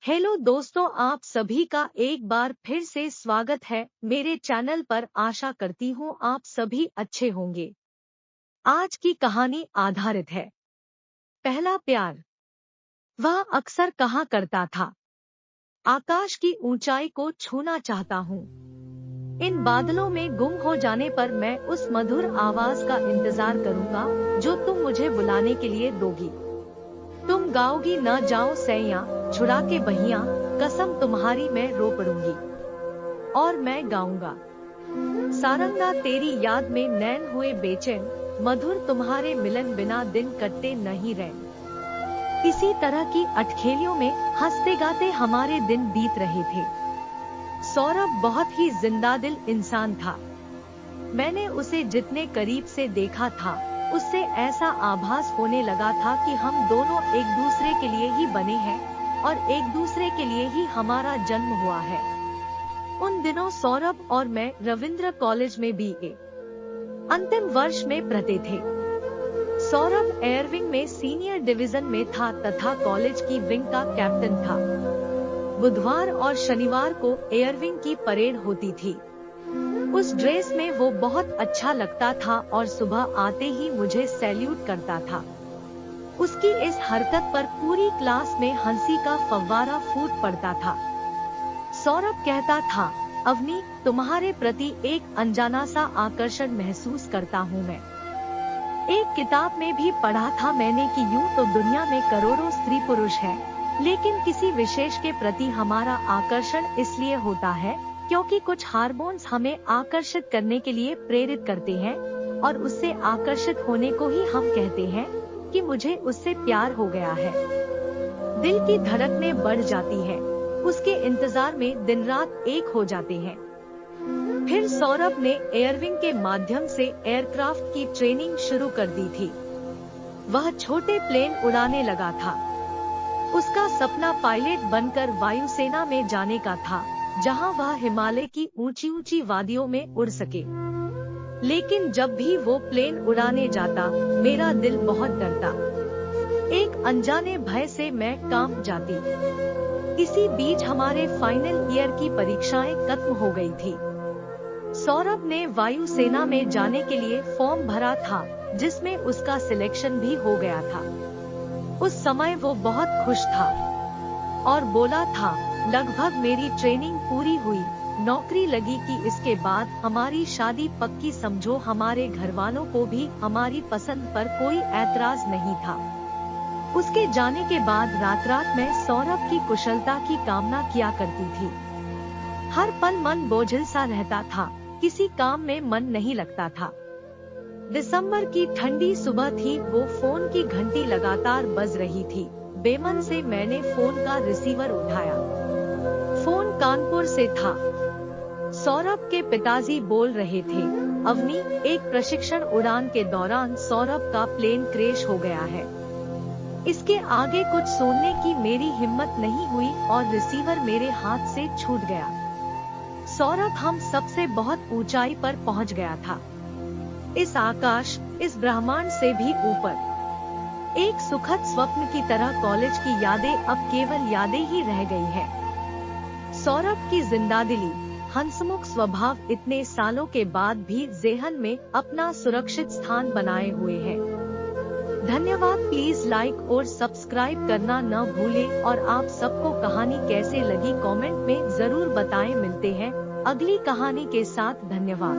Hello दोस्तों, आप सभी का एक बार फिर से स्वागत है मेरे चैनल पर। आशा करती हूँ आप सभी अच्छे होंगे। आज की कहानी आधारित है पहला प्यार। वह अक्सर कहा करता था, आकाश की ऊंचाई को छूना चाहता हूँ। इन बादलों में गुम हो जाने पर मैं उस मधुर आवाज का इंतजार करूँगा जो तुम मुझे बुलाने के लिए दोगी। तुम गाओगी, न जाओ सैया छुड़ा के बहिया, कसम तुम्हारी मैं रो पड़ूंगी। और मैं गाऊंगा, सारंगा तेरी याद में नैन हुए बेचैन, मधुर तुम्हारे मिलन बिना दिन कटते नहीं रैन। इसी तरह की अटखेलियों में हंसते गाते हमारे दिन बीत रहे थे। सौरभ बहुत ही जिंदा दिल इंसान था। मैंने उसे जितने करीब से देखा था, उससे ऐसा आभास होने लगा था कि हम दोनों एक दूसरे के लिए ही बने हैं और एक दूसरे के लिए ही हमारा जन्म हुआ है। उन दिनों सौरभ और मैं रविंद्र कॉलेज में बीए अंतिम वर्ष में पढ़ते थे। सौरभ एयरविंग में सीनियर डिवीजन में था तथा कॉलेज की विंग का कैप्टन था। बुधवार और शनिवार को एयरविंग की परेड होती थी। उस ड्रेस में वो बहुत अच्छा लगता था और सुबह आते ही मुझे सैल्यूट करता था। उसकी इस हरकत पर पूरी क्लास में हंसी का फव्वारा फूट पड़ता था। सौरभ कहता था, अवनी, तुम्हारे प्रति एक अनजाना सा आकर्षण महसूस करता हूँ मैं। एक किताब में भी पढ़ा था मैंने कि यूं तो दुनिया में करोड़ों स्त्री पुरुष हैं, लेकिन किसी विशेष के प्रति हमारा आकर्षण इसलिए होता है क्योंकि कुछ हार्मोन्स हमें आकर्षित करने के लिए प्रेरित करते हैं और उससे आकर्षित होने को ही हम कहते हैं कि मुझे उससे प्यार हो गया है। दिल की धड़कनें बढ़ जाती हैं, उसके इंतजार में दिन रात एक हो जाते हैं। फिर सौरभ ने एयरविंग के माध्यम से एयरक्राफ्ट की ट्रेनिंग शुरू कर दी थी। वह छोटे प्लेन उड़ाने लगा था। उसका सपना पायलट बनकर वायुसेना में जाने का था, जहां वह हिमालय की ऊंची ऊंची वादियों में उड़ सके। लेकिन जब भी वो प्लेन उड़ाने जाता, मेरा दिल बहुत डरता। एक अनजाने भय से मैं कांप जाती। इसी बीच हमारे फाइनल ईयर की परीक्षाएं खत्म हो गई थी। सौरभ ने वायुसेना में जाने के लिए फॉर्म भरा था, जिसमें उसका सिलेक्शन भी हो गया था। उस समय वो बहुत खुश था और बोला था, लगभग मेरी ट्रेनिंग पूरी हुई, नौकरी लगी कि इसके बाद हमारी शादी पक्की समझो। हमारे घर वालों को भी हमारी पसंद पर कोई ऐतराज नहीं था। उसके जाने के बाद रात रात में सौरभ की कुशलता की कामना किया करती थी। हर पल मन बोझिल सा रहता था, किसी काम में मन नहीं लगता था। दिसंबर की ठंडी सुबह थी, वो फोन की घंटी लगातार बज रही थी। बेमन से मैंने फोन का रिसीवर उठाया। फोन कानपुर से था। सौरभ के पिताजी बोल रहे थे, अवनी, एक प्रशिक्षण उड़ान के दौरान सौरभ का प्लेन क्रैश हो गया है। इसके आगे कुछ सुनने की मेरी हिम्मत नहीं हुई और रिसीवर मेरे हाथ से छूट गया। सौरभ हम सबसे बहुत ऊंचाई पर पहुंच गया था, इस आकाश, इस ब्रह्मांड से भी ऊपर। एक सुखद स्वप्न की तरह कॉलेज की यादें अब केवल यादें ही रह गई है। सौरभ की जिंदादिली, हंसमुख स्वभाव इतने सालों के बाद भी ज़हन में अपना सुरक्षित स्थान बनाए हुए है। धन्यवाद। प्लीज लाइक और सब्सक्राइब करना न भूलें और आप सबको कहानी कैसे लगी कमेंट में जरूर बताएं। मिलते हैं अगली कहानी के साथ। धन्यवाद।